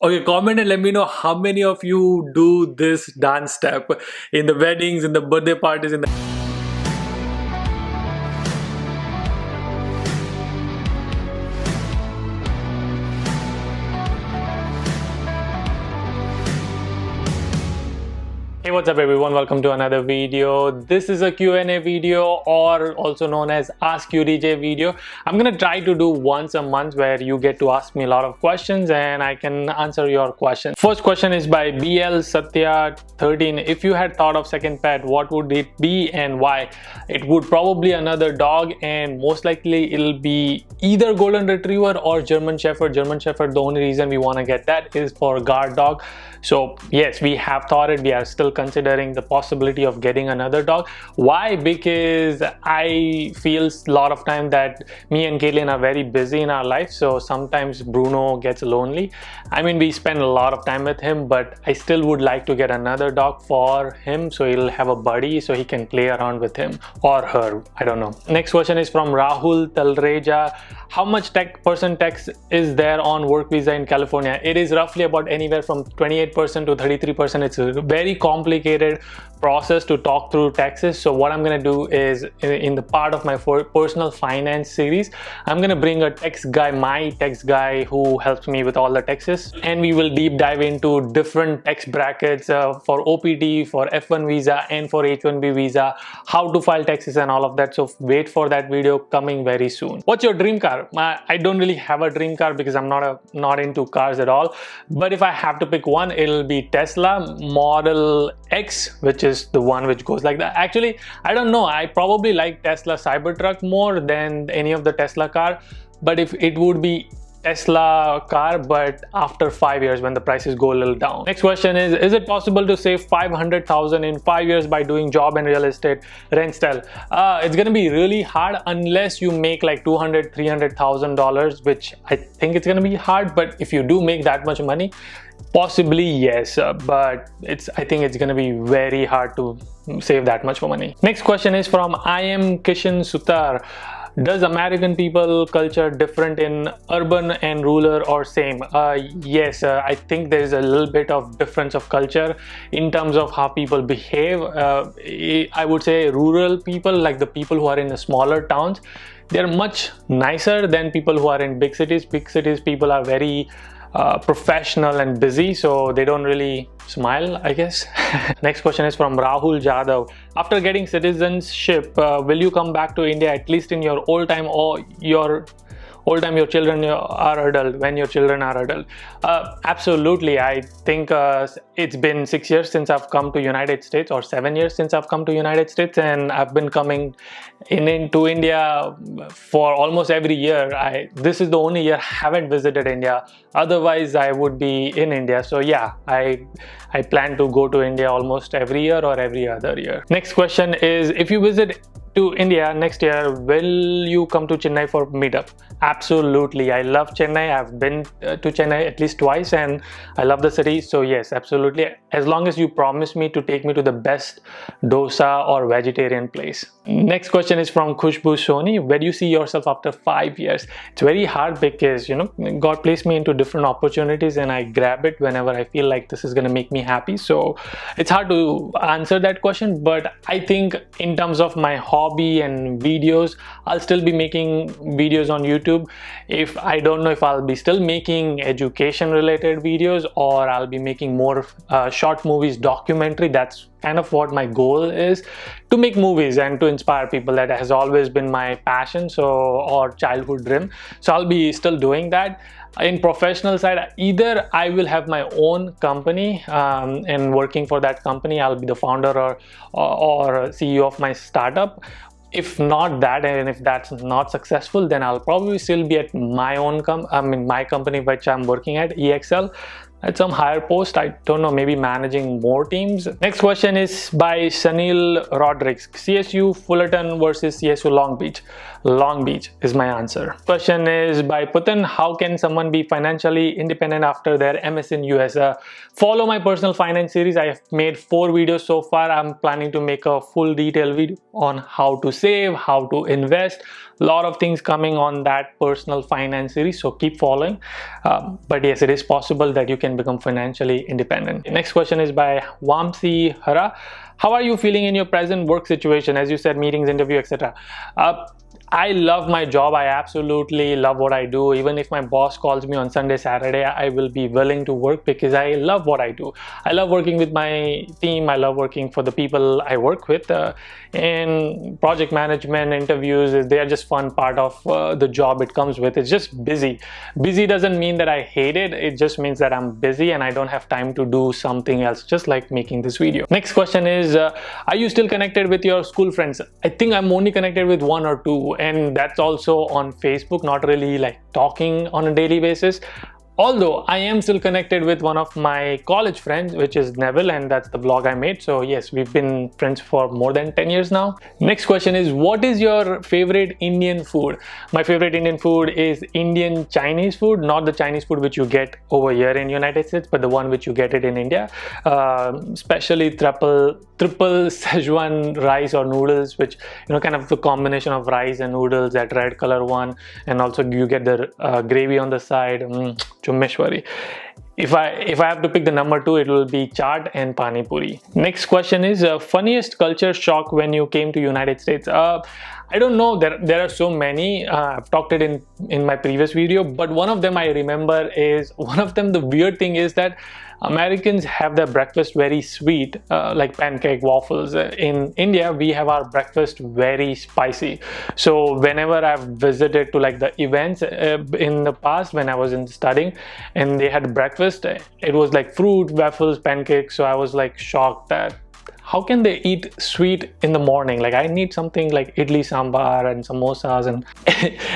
Okay, comment and let me know how many of you do this dance step in the weddings, in the birthday parties, in the Hey, what's up everyone, welcome to another video. This is a Q&A video, or also known as Ask UDJ video. I'm gonna try to do once a month where you get to ask me a lot of questions and I can answer your questions. First question is by BL Satya 13. If you had thought of second pet, what would it be and why? It would probably another dog, and most likely it'll be either golden retriever or German Shepherd. German Shepherd, the only reason we want to get that is for guard dog. So yes, we have thought it. We are still considering the possibility of getting another dog. Why? Because I feel a lot of time that me and Caitlin are very busy in our life, so sometimes Bruno gets lonely. I mean, we spend a lot of time with him, but I still would like to get another dog for him, so he'll have a buddy so he can play around with him or her. I don't know. Next question is from Rahul Talreja. How much percent tax is there on work visa in California? It is roughly about anywhere from 28% to 33%. It's a very complicated process to talk through taxes. So what I'm going to do is, in the part of my personal finance series, I'm going to bring a tax guy, my tax guy, who helps me with all the taxes, and we will deep dive into different tax brackets for OPT, for F1 visa, and for H1B visa, how to file taxes and all of that. So wait for that video coming very soon. What's your dream car? I don't really have a dream car because I'm not into cars at all, but if I have to pick one, it'll be Tesla Model X, which is the one which goes like that. Actually, I don't know, I probably like Tesla Cybertruck more than any of the Tesla car, but if it would be Tesla car, but after 5 years when the prices go a little down. Next question is it possible to save 500,000 in 5 years by doing job and real estate rent style? It's gonna be really hard unless you make like $200,000-$300,000, which I think it's gonna be hard, but if you do make that much money, possibly yes, but I think it's gonna be very hard to save that much money. Next question is from I am Kishan Sutar. Does American people culture different in urban and rural or same? Yes, I think there is a little bit of difference of culture in terms of how people behave. I would say rural people, like the people who are in the smaller towns, they're much nicer than people who are in big cities. Big cities people are very professional and busy, so they don't really smile, I guess. Next question is from Rahul Jadhav. After getting citizenship, will you come back to India at least in your old time, or your children are adult, when your children are adult? Absolutely. I think it's been 6 years since I've come to United States, or 7 years since I've come to United States, and I've been coming into India for almost every year. This is the only year I haven't visited India. Otherwise, I would be in India. So yeah, I plan to go to India almost every year or every other year. Next question is, if you visit to India next year, will you come to Chennai for Meetup? Absolutely. I love Chennai. I've been to Chennai at least twice and I love the city. So yes, absolutely. As long as you promise me to take me to the best dosa or vegetarian place. Next question is from Khushbu Soni. Where do you see yourself after 5 years? It's very hard because, God placed me into different opportunities and I grab it whenever I feel like this is going to make me happy. So it's hard to answer that question, but I think in terms of my hobby and videos, I'll still be making videos on YouTube. If I don't know if I'll be still making education related videos or I'll be making more short movies, documentary. That's kind of what my goal is, to make movies and to inspire people. That has always been my passion, or childhood dream. So I'll be still doing that. In professional side, either I will have my own company and working for that company, I'll be the founder or CEO of my startup. If not that, and if that's not successful, then I'll probably still be at my own my company which I'm working at, EXL, at some higher post. I don't know, maybe managing more teams. Next question is by Sanil Rodriguez. CSU Fullerton versus CSU Long Beach. Long Beach is my answer. Question is by Putin. How can someone be financially independent after their MS in US? Follow my personal finance series. I have made 4 videos so far. I'm planning to make a full detailed video on how to save, how to invest. A lot of things coming on that personal finance series, so keep following. But yes, it is possible that you can can become financially independent. Next question is by Wamsi Hara. How are you feeling in your present work situation? As you said, meetings, interview, etc. I love my job. I absolutely love what I do. Even if my boss calls me on Sunday, Saturday, I will be willing to work because I love what I do. I love working with my team. I love working for the people I work with. And project management, interviews, they are just fun part of the job it comes with. It's just busy. Busy doesn't mean that I hate it. It just means that I'm busy and I don't have time to do something else, just like making this video. Next question is, are you still connected with your school friends? I think I'm only connected with one or two, and that's also on Facebook, not really like talking on a daily basis. Although I am still connected with one of my college friends, which is Neville, and that's the vlog I made. So yes, we've been friends for more than 10 years now. Next question is, what is your favorite Indian food? My favorite Indian food is Indian Chinese food, not the Chinese food which you get over here in United States, but the one which you get it in India. Especially triple Szechuan rice or noodles, which, you know, kind of the combination of rice and noodles, that red color one, and also you get the gravy on the side. Chumeshwari. If I have to pick the number two, it will be chaat and pani puri. Next question is, funniest culture shock when you came to United States. I don't know, there are so many. I've talked it in my previous video, but one of them I remember is, the weird thing is that Americans have their breakfast very sweet, like pancake, waffles. In India, we have our breakfast very spicy. So whenever I've visited to like the events in the past when I was studying and they had breakfast, it was like fruit, waffles, pancakes. So I was like shocked that how can they eat sweet in the morning? Like, I need something like idli sambar and samosas and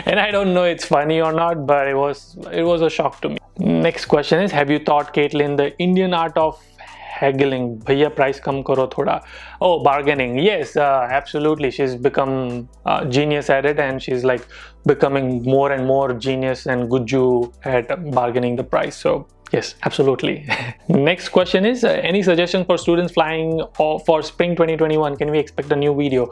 and I don't know it's funny or not, but it was a shock to me. Next question is, have you taught Caitlin the Indian art of haggling? Bhaiya price kam karo thoda. Oh, bargaining. Yes, absolutely. She's become genius at it, and she's like becoming more and more genius and gujju at bargaining the price. So yes, absolutely. Next question is, any suggestions for students flying for spring 2021? Can we expect a new video?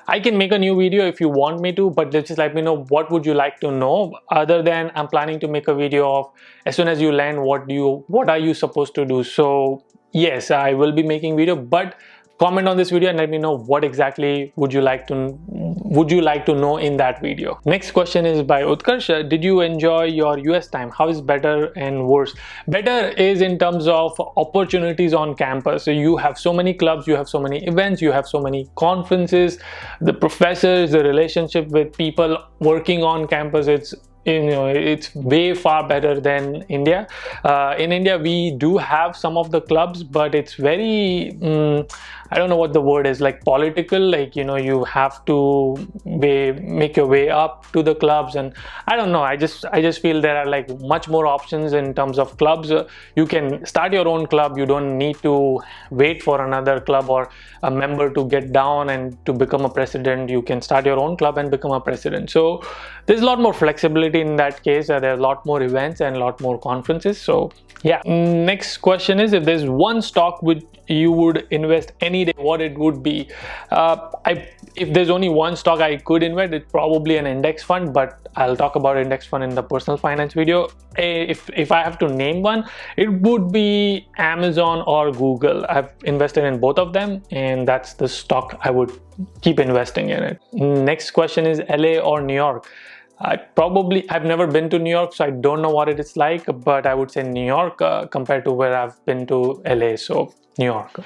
I can make a new video if you want me to, but just let me know what would you like to know. Other than, I'm planning to make a video of as soon as you land, what are you supposed to do. So yes, I will be making video, but comment on this video and let me know what exactly would you like to know in that video. Next question is by Utkarsh. Did you enjoy your US time? How is better and worse? Better is in terms of opportunities on campus. So you have so many clubs, you have so many events, you have so many conferences, the professors, the relationship with people working on campus. It's way far better than India. In India, we do have some of the clubs, but it's very I don't know what the word is, like political. Like, you have to make your way up to the clubs, and I don't know. I just feel there are like much more options in terms of clubs. You can start your own club. You don't need to wait for another club or a member to get down and to become a president. You can start your own club and become a president. So there's a lot more flexibility in that case. There's a lot more events and a lot more conferences. So yeah. Next question is, if there's one stock which you would invest any day, what it would be? If there's only one stock I could invest, it's probably an index fund, but I'll talk about index fund in the personal finance video. If I have to name one, it would be Amazon or Google. I've invested in both of them, and that's the stock I would keep investing in it. Next question is, LA or New York? I've never been to New York, so I don't know what it is like, but I would say New York compared to where I've been to LA. So New York.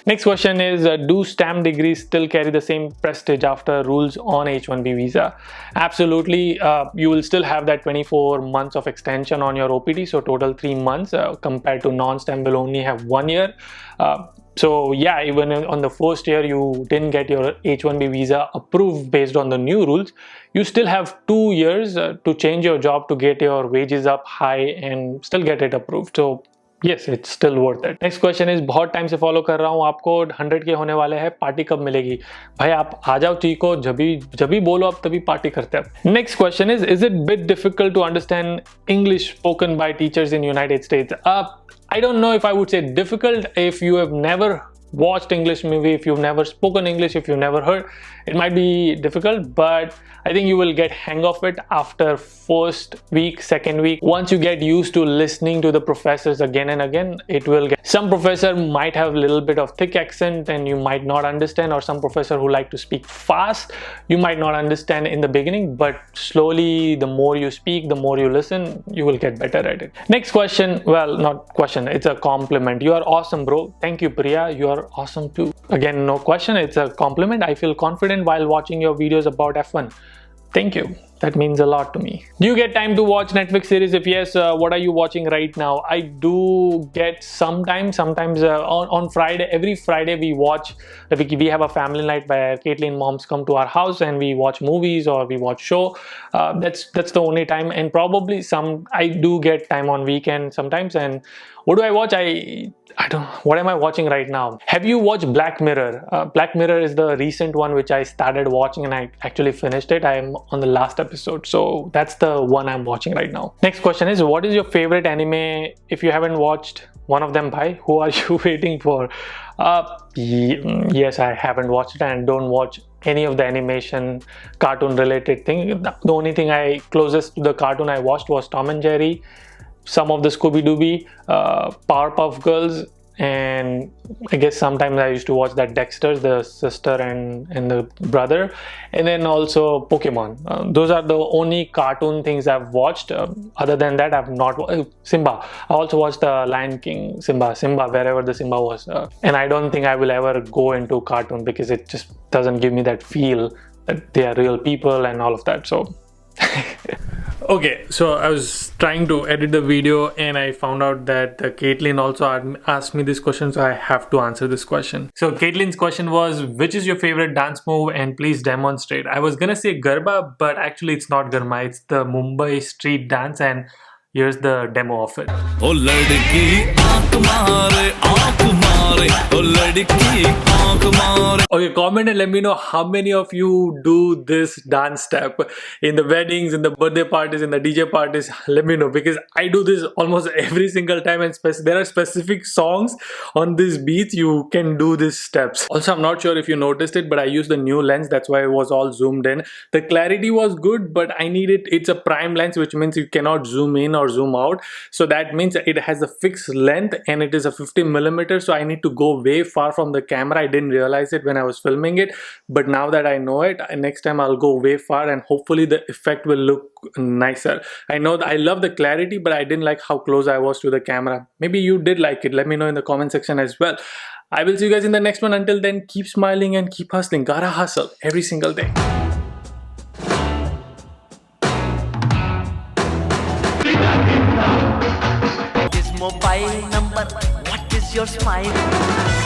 Next question is, do STEM degrees still carry the same prestige after rules on H1B visa? Absolutely. You will still have that 24 months of extension on your OPT, so total 3 months, compared to non-STEM will only have 1 year. So yeah, even on the first year you didn't get your H1B visa approved based on the new rules, you still have 2 years to change your job to get your wages up high and still get it approved. So yes, it's still worth it. Next question is, बहुत time से follow कर रहा हूँ आपको, 100K होने वाले हैं, party कब मिलेगी? भाई आप आ जाओ चीको, जब भी बोलो आप तभी पार्टी करते हैं. Next question is it bit difficult to understand English spoken by teachers in United States? I don't know if I would say difficult. If you have never watched English movie, if you've never spoken English, if you've never heard, it might be difficult, but I think you will get hang of it after first week, second week. Once you get used to listening to the professors again and again, it will get. Some professor might have a little bit of thick accent and you might not understand, or some professor who like to speak fast, you might not understand in the beginning, but slowly the more you speak, the more you listen, you will get better at it. Next question, well, not question, it's a compliment. You are awesome, bro. Thank you, Priya. You are awesome too. Again, no question, it's a compliment. I feel confident while watching your videos about F1. Thank you. That means a lot to me. Do you get time to watch Netflix series? If yes, what are you watching right now? I do get sometimes on Friday, every Friday we watch, we have a family night where Caitlin moms come to our house and we watch movies or we watch show. That's the only time, and probably I do get time on weekend sometimes. And what do I watch? I don't, what am I watching right now? Have you watched Black Mirror? Black Mirror is the recent one which I started watching and I actually finished it. I am on the last episode, so that's the one I'm watching right now. Next question is, what is your favorite anime? If you haven't watched one of them, by who are you waiting for? Yes, I haven't watched it and don't watch any of the animation cartoon related thing. The only thing closest to the cartoon I watched was Tom and Jerry, some of the Scooby-Dooby, Powerpuff Girls, and I guess sometimes I used to watch that Dexter, the sister and the brother, and then also Pokemon. Those are the only cartoon things I've watched. Other than that, I've not Simba. I also watched the Lion King, Simba wherever the Simba was, and I don't think I will ever go into cartoon because it just doesn't give me that feel that they are real people and all of that. So okay, so I was trying to edit the video and I found out that Caitlin also asked me this question, so I have to answer this question. So Caitlin's question was, which is your favorite dance move and please demonstrate? I was gonna say Garba, but actually it's not Garba, it's the Mumbai street dance, and here's the demo of it. Okay, comment and let me know how many of you do this dance step in the weddings, in the birthday parties, in the DJ parties. Let me know, because I do this almost every single time, and there are specific songs on this beat you can do these steps. Also, I'm not sure if you noticed it, but I used the new lens, that's why it was all zoomed in. The clarity was good, but it's a prime lens, which means you cannot zoom in or zoom out. So that means it has a fixed length and it is a 50mm, so I need to go way far from the camera. I didn't realize it when I was filming it, but now that I know it, next time I'll go way far and hopefully the effect will look nicer. I know that I love the clarity, but I didn't like how close I was to the camera. Maybe you did like it. Let me know in the comment section as well. I will see you guys in the next one. Until then, keep smiling and keep hustling. Gotta hustle every single day. Mobile number, what is your smile?